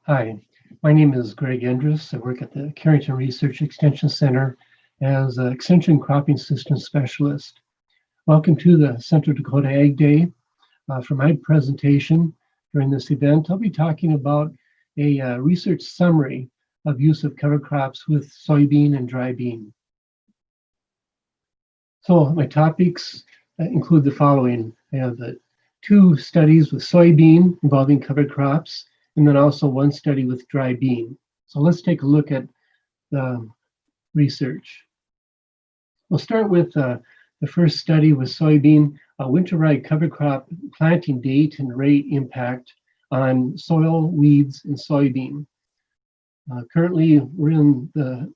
Hi, my name is Greg Endres. I work at the Carrington Research Extension Center as an Extension Cropping Systems Specialist. Welcome to the Central Dakota Ag Day. For my presentation during this event, I'll be talking about a research summary of use of cover crops with soybean and dry bean. So my topics include the following. I have two studies with soybean involving cover crops, and then also one study with dry bean. So let's take a look at the research. We'll start with the first study with soybean, winter rye cover crop planting date and rate impact on soil, weeds, and soybean. Currently, we're in the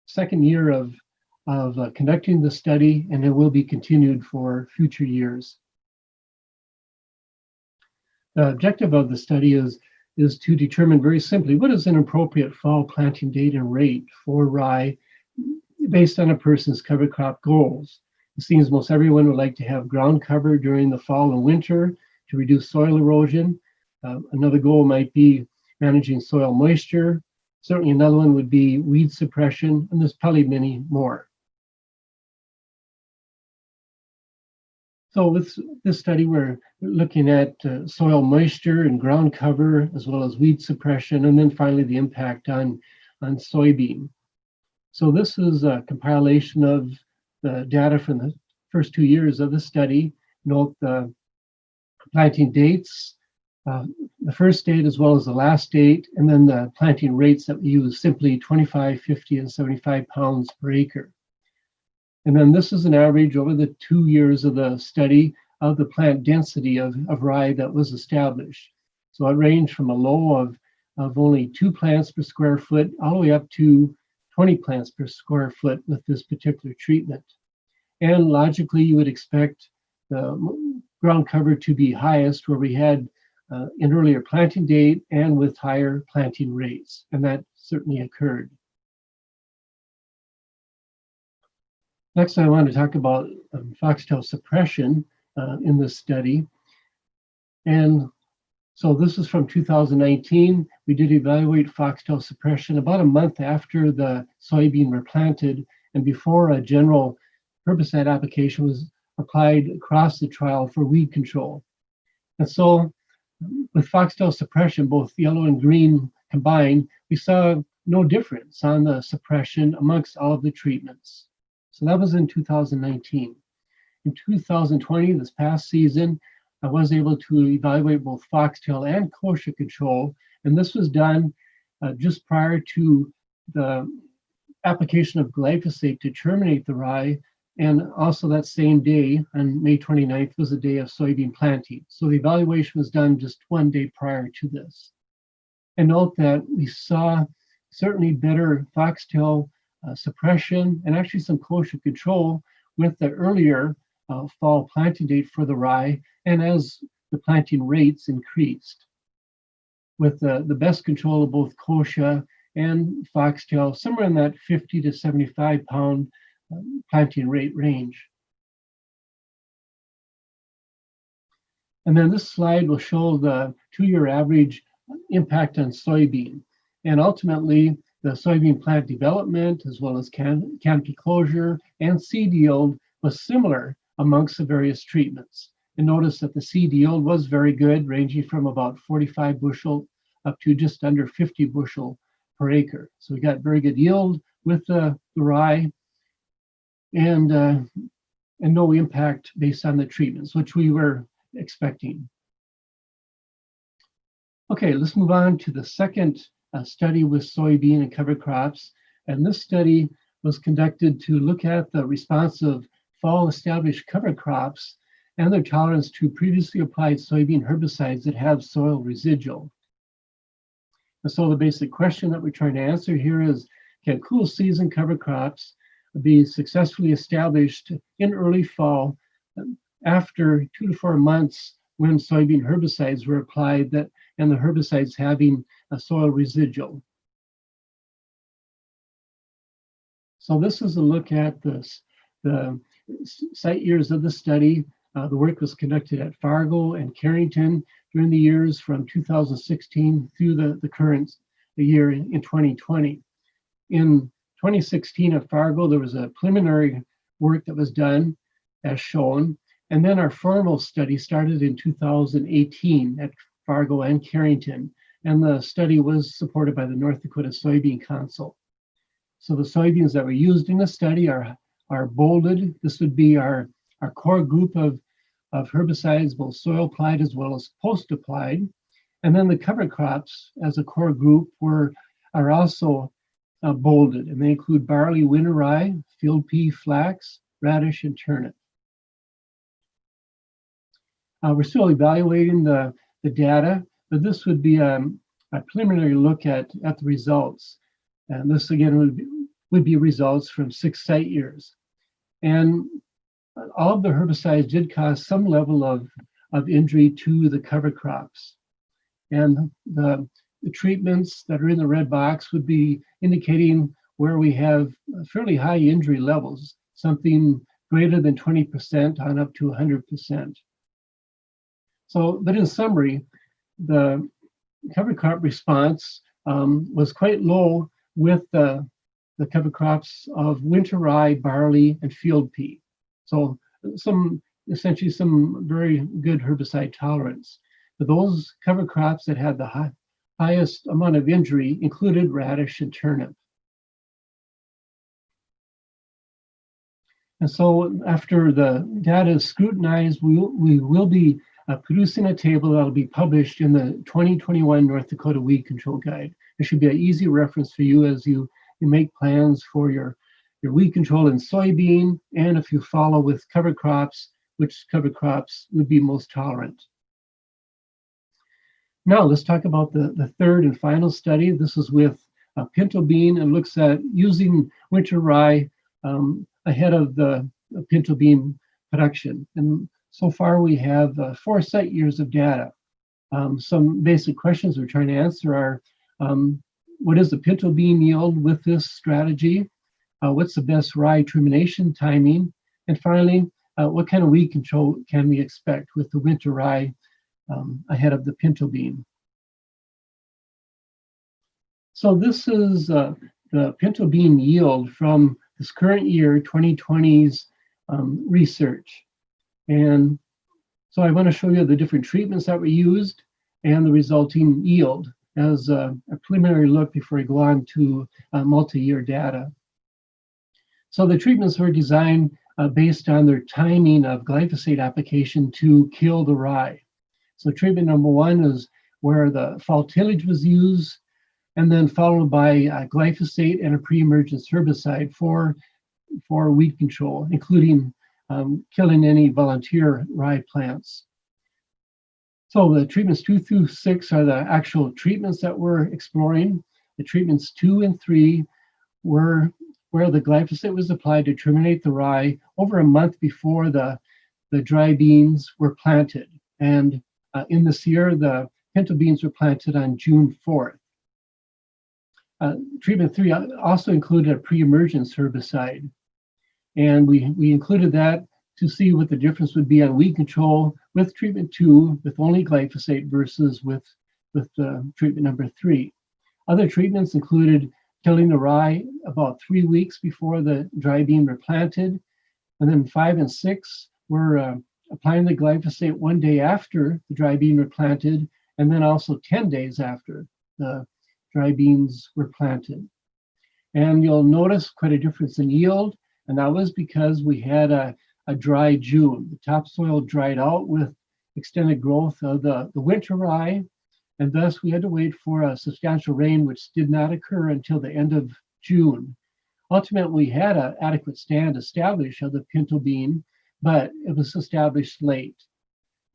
second year of conducting the study, and it will be continued for future years. The objective of the study is to determine very simply what is an appropriate fall planting date and rate for rye based on a person's cover crop goals. It seems most everyone would like to have ground cover during the fall and winter to reduce soil erosion. Another goal might be managing soil moisture. Certainly another one would be weed suppression, and there's probably many more. So with this study, we're looking at soil moisture and ground cover, as well as weed suppression, and then finally the impact on soybean. So this is a compilation of the data from the first 2 years of the study. Note the planting dates, the first date as well as the last date, and then the planting rates that we use, simply 25, 50, and 75 pounds per acre. And then this is an average over the 2 years of the study of the plant density of rye that was established. So it ranged from a low of only 2 plants per square foot all the way up to 20 plants per square foot with this particular treatment. And logically, you would expect the ground cover to be highest where we had an earlier planting date and with higher planting rates, and that certainly occurred. Next, I want to talk about foxtail suppression in this study. And so this is from 2019. We did evaluate foxtail suppression about a month after the soybean were planted and before a general herbicide application was applied across the trial for weed control. And so with foxtail suppression, both yellow and green combined, we saw no difference on the suppression amongst all of the treatments. So that was in 2019. In 2020, this past season, I was able to evaluate both foxtail and kochia control, and this was done just prior to the application of glyphosate to terminate the rye, and also that same day, on May 29th, was the day of soybean planting. So the evaluation was done just 1 day prior to this. And note that we saw certainly better foxtail suppression and actually some kochia control with the earlier fall planting date for the rye, and as the planting rates increased, with the best control of both kochia and foxtail somewhere in that 50 to 75 pound planting rate range. And then this slide will show the 2-year average impact on soybean, and ultimately the soybean plant development, as well as canopy closure and seed yield, was similar amongst the various treatments. And notice that the seed yield was very good, ranging from about 45 bushel up to just under 50 bushel per acre. So we got very good yield with the rye, and no impact based on the treatments, which we were expecting. Okay, let's move on to the second study with soybean and cover crops. And this study was conducted to look at the response of fall established cover crops and their tolerance to previously applied soybean herbicides that have soil residual. And so the basic question that we're trying to answer here is, can cool season cover crops be successfully established in early fall after 2 to 4 months when soybean herbicides were applied and the herbicides having a soil residual? So this is a look at the site years of the study. The work was conducted at Fargo and Carrington during the years from 2016 through the current year in 2020. In 2016 at Fargo, there was a preliminary work that was done as shown, and then our formal study started in 2018 at Fargo and Carrington, and the study was supported by the North Dakota Soybean Council. So the soybeans that were used in the study are bolded. This would be our core group of herbicides, both soil applied as well as post applied. And then the cover crops as a core group are also bolded, and they include barley, winter rye, field pea, flax, radish, and turnip. We're still evaluating the data, but this would be a preliminary look at the results. And this again would be results from 6 site years. And all of the herbicides did cause some level of injury to the cover crops. And the treatments that are in the red box would be indicating where we have fairly high injury levels, something greater than 20% on up to 100%. So, but in summary, the cover crop response was quite low with the cover crops of winter rye, barley, and field pea. So essentially some very good herbicide tolerance. But those cover crops that had the highest amount of injury included radish and turnip. And so after the data is scrutinized, we will be producing a table that'll be published in the 2021 North Dakota Weed Control Guide. It should be an easy reference for you as you make plans for your weed control in soybean, and if you follow with cover crops, which cover crops would be most tolerant. Now let's talk about the third and final study. This is with Pinto bean and looks at using winter rye ahead of the Pinto bean production. And so far we have 4 site years of data. Some basic questions we're trying to answer are, what is the Pinto bean yield with this strategy? What's the best rye termination timing? And finally, what kind of weed control can we expect with the winter rye ahead of the Pinto bean? So this is the Pinto bean yield from this current year, 2020's research. And so I want to show you the different treatments that were used and the resulting yield as a preliminary look before we go on to multi-year data. So the treatments were designed based on their timing of glyphosate application to kill the rye. So treatment number 1 is where the fall tillage was used, and then followed by glyphosate and a pre-emergence herbicide for weed control, including killing any volunteer rye plants. So the treatments 2 through 6 are the actual treatments that we're exploring. The treatments 2 and 3 were where the glyphosate was applied to terminate the rye over a month before the dry beans were planted. And in this year, the Pinto beans were planted on June 4th. Treatment 3 also included a pre-emergence herbicide. And we included that to see what the difference would be on weed control with treatment 2 with only glyphosate versus with treatment number 3. Other treatments included killing the rye about 3 weeks before the dry bean were planted. And then 5 and 6 were applying the glyphosate 1 day after the dry bean were planted, and then also 10 days after the dry beans were planted. And you'll notice quite a difference in yield, and that was because we had a dry June. The topsoil dried out with extended growth of the winter rye, and thus we had to wait for a substantial rain, which did not occur until the end of June. Ultimately, we had an adequate stand established of the Pinto bean, but it was established late.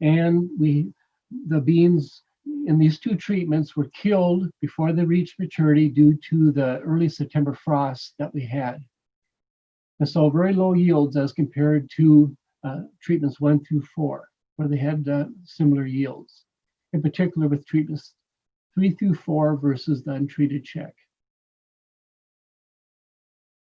And the beans in these 2 treatments were killed before they reached maturity due to the early September frost that we had. And so very low yields as compared to treatments 1 through 4, where they had similar yields, in particular with treatments 3 through 4 versus the untreated check.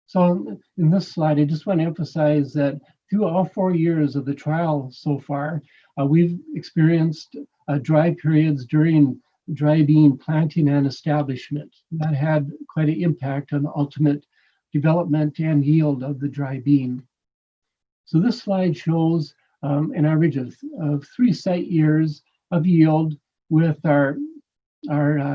So in this slide, I just want to emphasize that through all 4 years of the trial so far, we've experienced dry periods during dry bean planting and establishment. That had quite an impact on the ultimate development and yield of the dry bean. So this slide shows an average of 3 site years of yield with our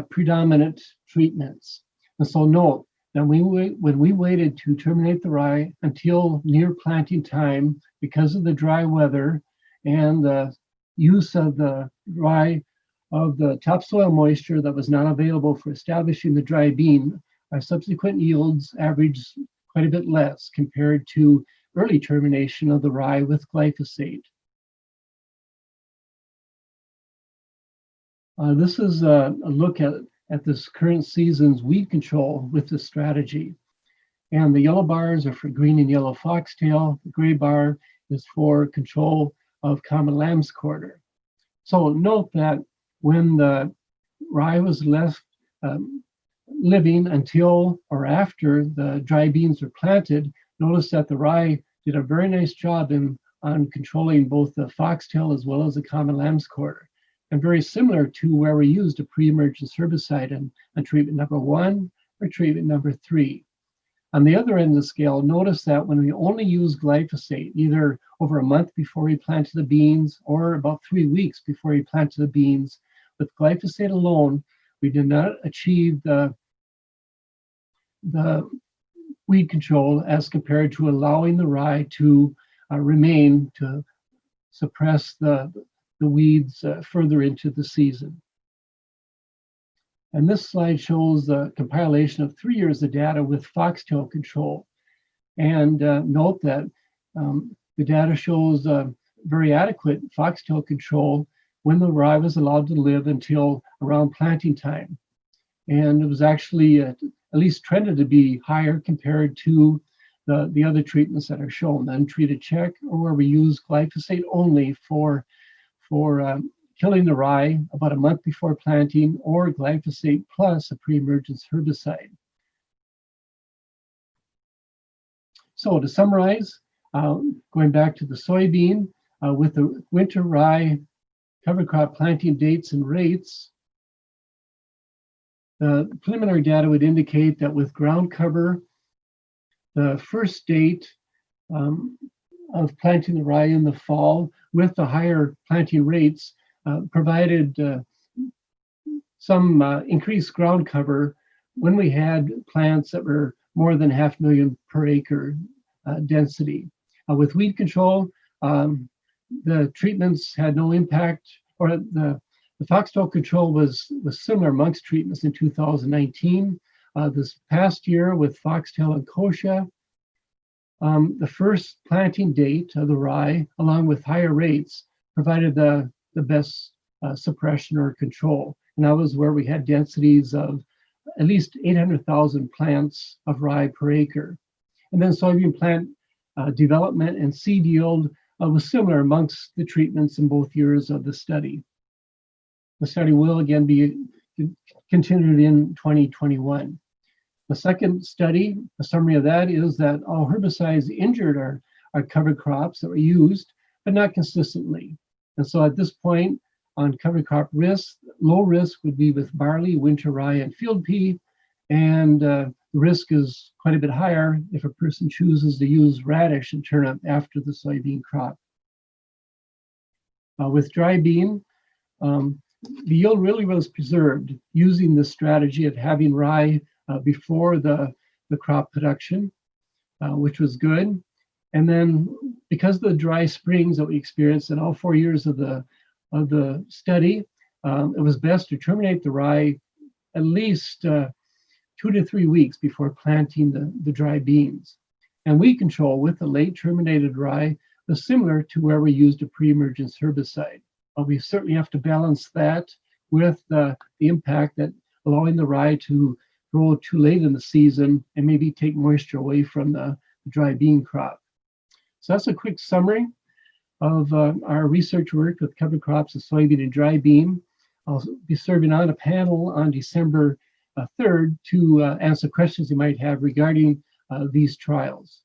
predominant treatments. And so note that when we waited to terminate the rye until near planting time, because of the dry weather and the use of the rye of the topsoil moisture that was not available for establishing the dry bean, our subsequent yields averaged quite a bit less compared to early termination of the rye with glyphosate. This is a look at this current season's weed control with this strategy. And the yellow bars are for green and yellow foxtail. The gray bar is for control of common lamb's quarter. So note that when the rye was left living until or after the dry beans were planted, notice that the rye did a very nice job on controlling both the foxtail as well as the common lamb's quarter. And very similar to where we used a pre-emergence herbicide on treatment number 1 or treatment number 3. On the other end of the scale, notice that when we only use glyphosate, either over a month before we planted the beans or about 3 weeks before we planted the beans, with glyphosate alone, we did not achieve the weed control as compared to allowing the rye to remain to suppress the weeds further into the season. And this slide shows the compilation of 3 years of data with foxtail control. And note that the data shows very adequate foxtail control when the rye was allowed to live until around planting time. And it was actually at least trended to be higher compared to the other treatments that are shown, the untreated check, or where we use glyphosate only for killing the rye about a month before planting, or glyphosate plus a pre-emergence herbicide. So to summarize, going back to the soybean, with the winter rye cover crop planting dates and rates, the preliminary data would indicate that with ground cover, the first date of planting the rye in the fall with the higher planting rates provided some increased ground cover when we had plants that were more than 500,000 per acre density. With weed control, the treatments had no impact, or the foxtail control was similar amongst treatments in 2019. This past year with foxtail and kochia, the first planting date of the rye, along with higher rates, provided the best suppression or control. And that was where we had densities of at least 800,000 plants of rye per acre. And then soybean plant development and seed yield was similar amongst the treatments in both years of the study. The study will again be continued in 2021. The second study, a summary of that, is that all herbicides injured our cover crops that were used, but not consistently. And so at this point, on cover crop risk, low risk would be with barley, winter rye, and field pea, and the risk is quite a bit higher if a person chooses to use radish and turnip after the soybean crop. With dry bean, the yield really was preserved using the strategy of having rye before the crop production, which was good. And then because of the dry springs that we experienced in all 4 years of the study, it was best to terminate the rye at least 2 to 3 weeks before planting the dry beans. And weed control with the late terminated rye was similar to where we used a pre-emergence herbicide. We certainly have to balance that with the impact that allowing the rye to grow too late in the season and maybe take moisture away from the dry bean crop. So that's a quick summary of our research work with cover crops of soybean and dry bean. I'll be serving on a panel on December 3rd to answer questions you might have regarding these trials.